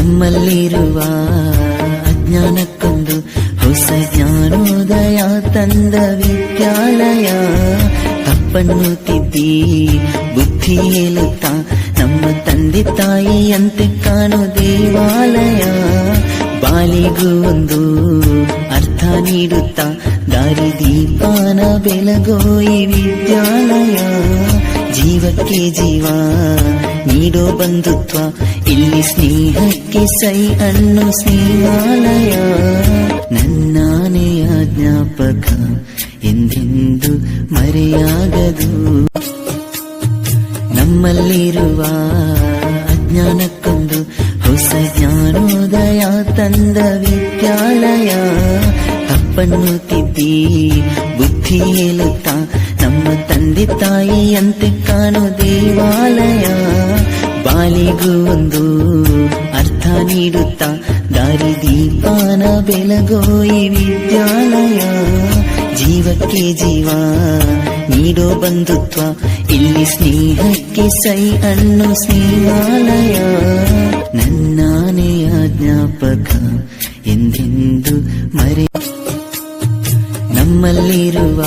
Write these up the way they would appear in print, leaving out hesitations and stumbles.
ನಮ್ಮಲ್ಲಿರುವ ಅಜ್ಞಾನಕ್ಕೊಂದು ಹೊಸ ಜ್ಞಾನೋದಯ ತಂದ ವಿದ್ಯಾಲಯ. ತಪ್ಪನ್ನು ತಿದ್ದಿ ಬುದ್ಧಿ ಹೇಳುತ್ತಾ ನಮ್ಮ ತಂದೆ ತಾಯಿಯಂತೆ ಕಾಣೋ ದೇವಾಲಯ. ಬಾಳಿಗೂ ಒಂದು ಅರ್ಥ ನೀಡುತ್ತಾ ದಾರಿ ದೀಪಾನ ಬೆಳಗೋ ಈ ವಿದ್ಯಾಲಯ. ಜೀವಕ್ಕೆ ಜೀವ ನೀಡೋ ಬಂಧುತ್ವ, ಇಲ್ಲಿ ಸ್ನೇಹಕ್ಕೆ ಸೈ ಅನ್ನೋ ಸ್ನೇಹಾಲಯ. ನನ್ನಾನೆಯ ಜ್ಞಾಪಕ ಎಂದೆಂದು ಮರೆಯಾಗದು. ನಮ್ಮಲ್ಲಿರುವ ಅಜ್ಞಾನಕ್ಕೊಂದು ಹೊಸ ಜ್ಞಾನೋದಯ ತಂದ ವಿದ್ಯಾಲಯ. ತಪ್ಪನ್ನು ತಿದ್ದಿ ಬುದ್ಧಿ ಹೇಳುತ್ತಾ ನಮ್ಮ ತಂದೆ ತಾಯಿಯಂತೆ ಕಾಣೋ ದೇವಾಲಯ. ಬಾಳಿಗೂ ಒಂದು ಅರ್ಥ ನೀಡುತ್ತಾ ದಾರಿ ದೀಪಾನ ಬೆಳಗೋ ಈ ವಿದ್ಯಾಲಯ. ಜೀವಕ್ಕೆ ಜೀವ ನೀಡೋ ಬಂಧುತ್ವ, ಇಲ್ಲಿ ಸ್ನೇಹಕ್ಕೆ ಸೈ ಅನ್ನೋ ಸ್ನೇಹಾಲಯ. ನನ್ನಾನೆಯ ಜ್ಞಾಪಕ ಎಂದೆಂದು ಮರೆ. ನಮ್ಮಲ್ಲಿರುವ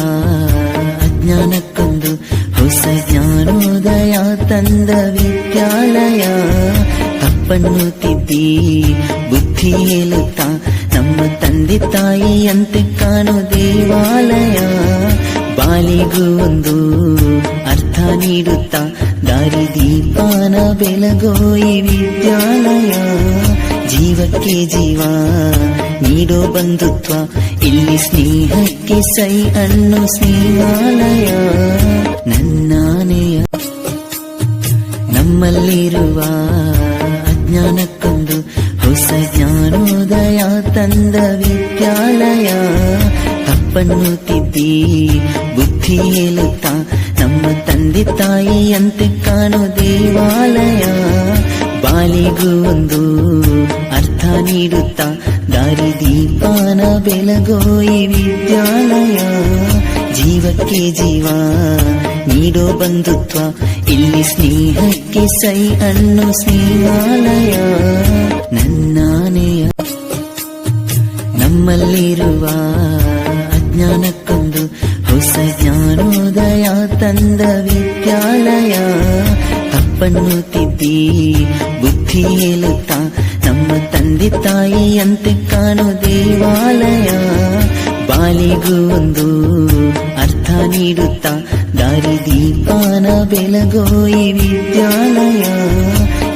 ಅಜ್ಞಾನಕ್ಕೊಂದು ಹೊಸ ಜ್ಞಾನೋದಯ ತಂದ ವಿದ್ಯಾಲಯ. ತಪ್ಪನ್ನು ತಿದ್ದಿ ಬುದ್ಧಿ ಹೇಳುತ್ತಾ ನಮ್ಮ ತಂದೆ ತಾಯಿಯಂತೆ ಕಾಣೋ ದೇವಾಲಯ. ಬಾಳಿಗೂ ಒಂದು ಅರ್ಥ ನೀಡುತ್ತಾ ದಾರಿ ದೀಪಾನ ಬೆಳಗೋ ಈ ವಿದ್ಯಾಲಯ. ಜೀವಕ್ಕೆ ಜೀವ ನೀಡೋ ಬಂಧುತ್ವ, ಇಲ್ಲಿ ಸ್ನೇಹಕ್ಕೆ ಸೈ ಅನ್ನೋ ಸ್ನೇಹಾಲಯ. ನನ್ನಾನೆಯ ನಮ್ಮಲ್ಲಿರುವ ಅಜ್ಞಾನಕ್ಕೊಂದು ಹೊಸ ಜ್ಞಾನೋದಯ ತಂದ ವಿದ್ಯಾಲಯ. ತಪ್ಪನ್ನು ತಿದ್ದಿ ಬುದ್ಧಿ ಹೇಳುತ್ತಾ ನಮ್ಮ ತಂದೆ ತಾಯಿಯಂತೆ ಕಾಣೋ ದೇವಾಲಯ. ಬಾಳಿಗೂ ಒಂದು ಅರ್ಥ ನೀಡುತ್ತಾ ದಾರಿ ದೀಪಾನ ಬೆಳಗೋ ಈ ವಿದ್ಯಾಲಯ. ಜೀವಕ್ಕೆ ಜೀವ ನೀಡೋ ಬಂಧುತ್ವ, ಇಲ್ಲಿ ಸ್ನೇಹಕ್ಕೆ ಸೈ ಅನ್ನೋ ಸ್ನೇಹಾಲಯ. ನನ್ನಾನೆಯ ನಮ್ಮಲ್ಲಿರುವ ಅಜ್ಞಾನಕ್ಕೊಂದು ಹೊಸ ಜ್ಞಾನೋದಯ ತಂದ ವಿದ್ಯಾಲಯ. ತಪ್ಪನ್ನು ತಿದ್ದಿ ಬುದ್ಧಿ ಹೇಳುತ್ತಾ ನಮ್ಮ ತಂದೆ ತಾಯಿಯಂತೆ ಕಾಣೋ ದೇವಾಲಯ. ಬಾಳಿಗೂ ಒಂದು ಅರ್ಥ ನೀಡುತ್ತಾ ದಾರಿ ದೀಪಾನ ಬೆಳಗೋ ಈ ವಿದ್ಯಾಲಯ.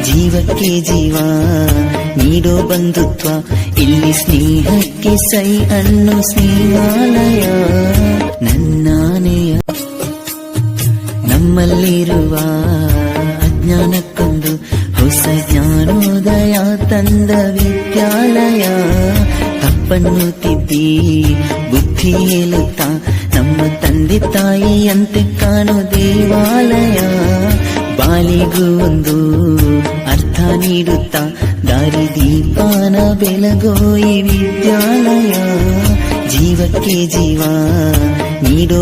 ಜೀವಕ್ಕೆ ಜೀವ ನೀಡೋ ಬಂಧುತ್ವ, ಇಲ್ಲಿ ಸ್ನೇಹಕ್ಕೆ ಸೈ ಅನ್ನೋ ಸ್ನೇಹಾಲಯ. ನನ್ನಾನೆಯ ನಮ್ಮಲ್ಲಿರುವ ಅಜ್ಞಾನಕ್ಕೊಂದು ಹೊಸ ಜ್ಞಾನೋದಯ ತಂದ ವಿದ್ಯಾಲಯ. ತಪ್ಪನ್ನು ತಿದ್ದಿ ಬುದ್ಧಿ ಹೇಳುತ್ತಾ ನಮ್ಮ ತಂದೆ ತಾಯಿಯಂತೆ ಕಾಣೋ ದೇವಾಲಯ. ಬಾಳಿಗೂ ಒಂದು ಅರ್ಥ ನೀಡುತ್ತಾ ದಾರಿ ದೀಪಾನ ಬೆಳಗೋ ಈ ವಿದ್ಯಾಲಯ. ಜೀವಕ್ಕೆ ಜೀವ ನೀಡೋ